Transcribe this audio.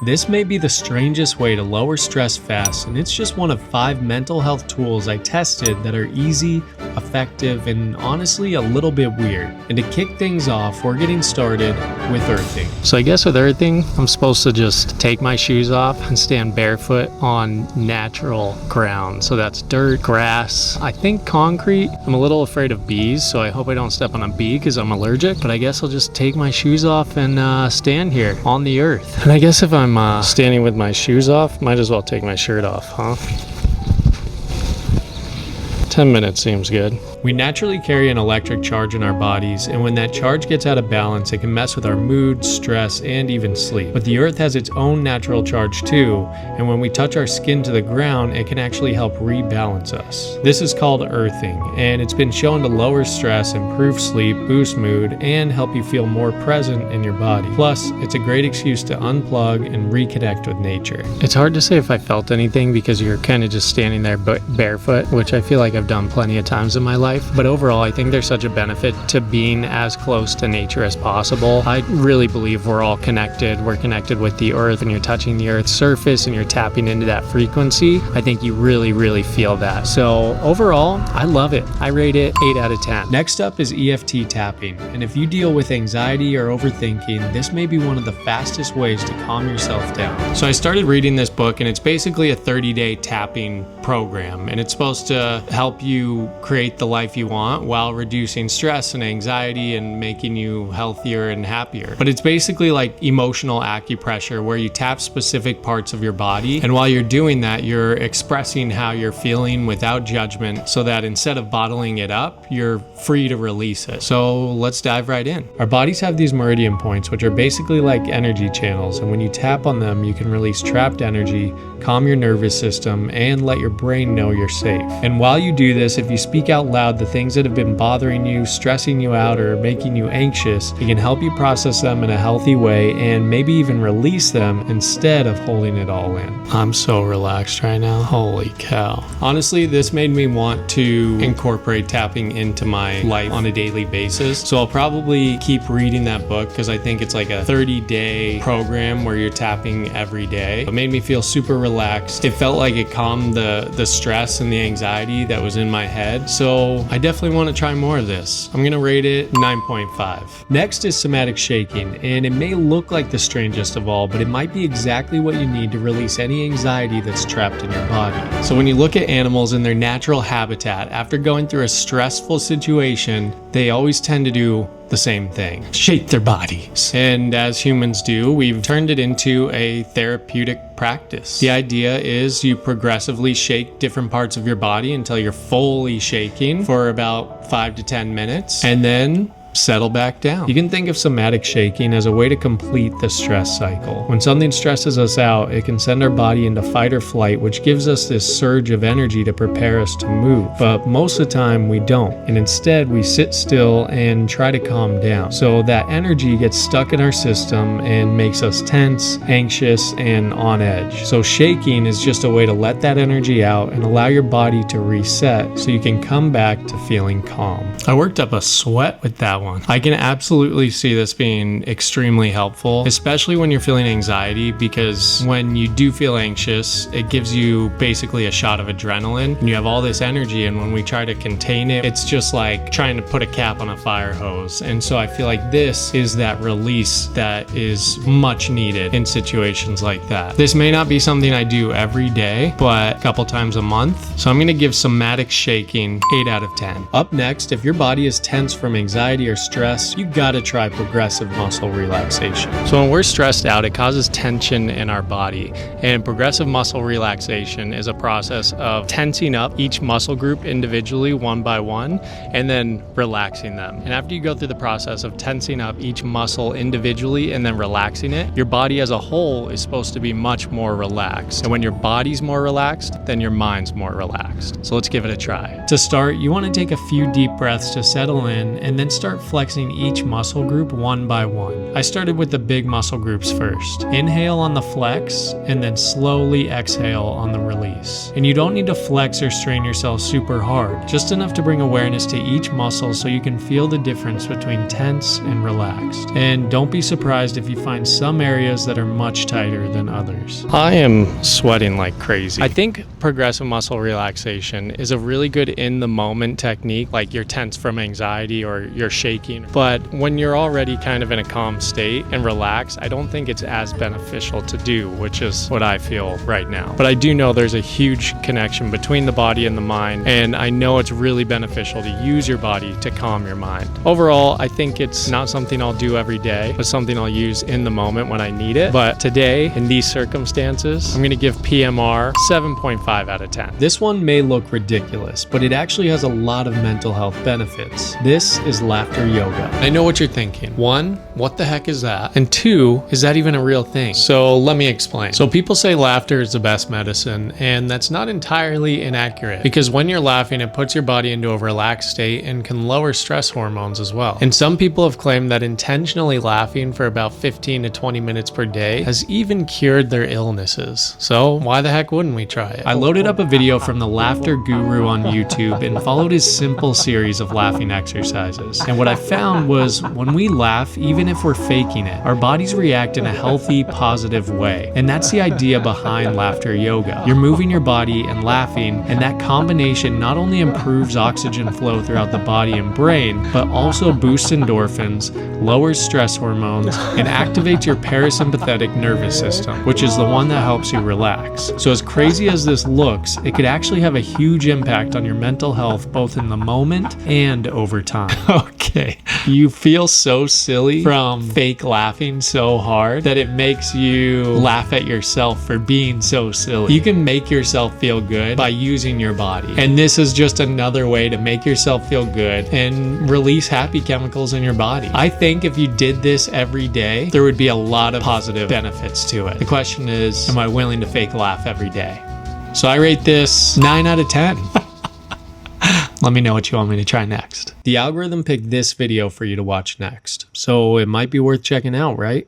This may be the strangest way to lower stress fast, and it's just one of 5 mental health tools I tested that are easy, effective, and honestly a little bit weird. And to kick things off, we're getting started with earthing. So I guess with earthing, I'm supposed to just take my shoes off and stand barefoot on natural ground. So that's dirt, grass, I think concrete. I'm a little afraid of bees, so I hope I don't step on a bee because I'm allergic, but I guess I'll just take my shoes off and stand here on the earth. And I guess if I'm standing with my shoes off, might as well take my shirt off, huh? 10 minutes seems good. We naturally carry an electric charge in our bodies, and when that charge gets out of balance, it can mess with our mood, stress, and even sleep. But the earth has its own natural charge too, and when we touch our skin to the ground, it can actually help rebalance us. This is called earthing, and it's been shown to lower stress, improve sleep, boost mood, and help you feel more present in your body. Plus, it's a great excuse to unplug and reconnect with nature. It's hard to say if I felt anything because you're kind of just standing there barefoot, which I feel like I've done plenty of times in my life. But overall, I think there's such a benefit to being as close to nature as possible. I really believe we're all connected. We're connected with the earth, and you're touching the earth's surface and you're tapping into that frequency. I think you really feel that. So overall, I love it. I rate it 8 out of 10. Next up is EFT tapping. And if you deal with anxiety or overthinking, this may be one of the fastest ways to calm yourself down. So I started reading this book, and it's basically a 30-day tapping program, and it's supposed to help you create the life you want while reducing stress and anxiety and making you healthier and happier. But it's basically like emotional acupressure, where you tap specific parts of your body, and while you're doing that, you're expressing how you're feeling without judgment, so that instead of bottling it up, you're free to release it. So let's dive right in. Our bodies have these meridian points, which are basically like energy channels, and when you tap on them, you can release trapped energy, calm your nervous system, and let your brain know you're safe. And while you do this, if you speak out loud the things that have been bothering you, stressing you out, or making you anxious, it can help you process them in a healthy way and maybe even release them instead of holding it all in. I'm so relaxed right now. Holy cow. Honestly, this made me want to incorporate tapping into my life on a daily basis. So I'll probably keep reading that book because I think it's like a 30-day program where you're tapping every day. It made me feel super relaxed. It felt like it calmed the stress and the anxiety that was in my head. So I definitely want to try more of this. I'm gonna rate it 9.5. Next is somatic shaking, and it may look like the strangest of all, but it might be exactly what you need to release any anxiety that's trapped in your body. So when you look at animals in their natural habitat, after going through a stressful situation, they always tend to do the same thing: shake their bodies. And as humans do, we've turned it into a therapeutic practice. The idea is you progressively shake different parts of your body until you're fully shaking for about 5 to 10 minutes, and then settle back down. You can think of somatic shaking as a way to complete the stress cycle. When something stresses us out, it can send our body into fight or flight, which gives us this surge of energy to prepare us to move. But most of the time we don't, and instead we sit still and try to calm down. So that energy gets stuck in our system and makes us tense, anxious, and on edge. So shaking is just a way to let that energy out and allow your body to reset so you can come back to feeling calm. I worked up a sweat with that one. I can absolutely see this being extremely helpful, especially when you're feeling anxiety, because when you do feel anxious, it gives you basically a shot of adrenaline and you have all this energy, and when we try to contain it, it's just like trying to put a cap on a fire hose. And so I feel like this is that release that is much needed in situations like that. This may not be something I do every day, but a couple times a month. So I'm going to give somatic shaking 8 out of 10. Up next, if your body is tense from anxiety or stress, you gotta try progressive muscle relaxation. So when we're stressed out, it causes tension in our body, and progressive muscle relaxation is a process of tensing up each muscle group individually one by one and then relaxing them. And after you go through the process of tensing up each muscle individually and then relaxing it, your body as a whole is supposed to be much more relaxed. And when your body's more relaxed, then your mind's more relaxed. So let's give it a try. To start, you want to take a few deep breaths to settle in, and then start start flexing each muscle group one by one. I started with the big muscle groups first. Inhale on the flex, and then slowly exhale on the release. And you don't need to flex or strain yourself super hard, just enough to bring awareness to each muscle so you can feel the difference between tense and relaxed. And don't be surprised if you find some areas that are much tighter than others. I am sweating like crazy. I think progressive muscle relaxation is a really good in the moment technique, like you're tense from anxiety or you're shaking. But when you're already kind of in a calm state and relaxed, I don't think it's as beneficial to do, which is what I feel right now. But I do know there's a huge connection between the body and the mind, and I know it's really beneficial to use your body to calm your mind. Overall, I think it's not something I'll do every day, but something I'll use in the moment when I need it. But today, in these circumstances, I'm gonna give PMR 7.5 out of 10. This one may look ridiculous, but it actually has a lot of mental health benefits. This is laughter yoga. I know what you're thinking. One, what the heck is that? And two, is that even a real thing? So let me explain. So people say laughter is the best medicine, and that's not entirely inaccurate, because when you're laughing, it puts your body into a relaxed state and can lower stress hormones as well. And some people have claimed that intentionally laughing for about 15 to 20 minutes per day has even cured their illnesses. So why the heck wouldn't we try it? I loaded up a video from the Laughter Guru on YouTube and followed his simple series of laughing exercises. And what I found was when we laugh, even if we're faking it, our bodies react in a healthy, positive way. And that's the idea behind laughter yoga. You're moving your body and laughing, and that combination not only improves oxygen flow throughout the body and brain, but also boosts endorphins, lowers stress hormones, and activates your parasympathetic nervous system, which is the one that helps you relax. So as crazy as this looks, it could actually have a huge impact on your mental health, both in the moment and over time. Okay, you feel so silly from fake laughing so hard that it makes you laugh at yourself for being so silly. You can make yourself feel good by using your body. And this is just another way to make yourself feel good and release happy chemicals in your body. I think if you did this every day, there would be a lot of positive benefits to it. The question is, am I willing to fake laugh every day? So I rate this 9 out of 10. Let me know what you want me to try next. The algorithm picked this video for you to watch next, so it might be worth checking out, right?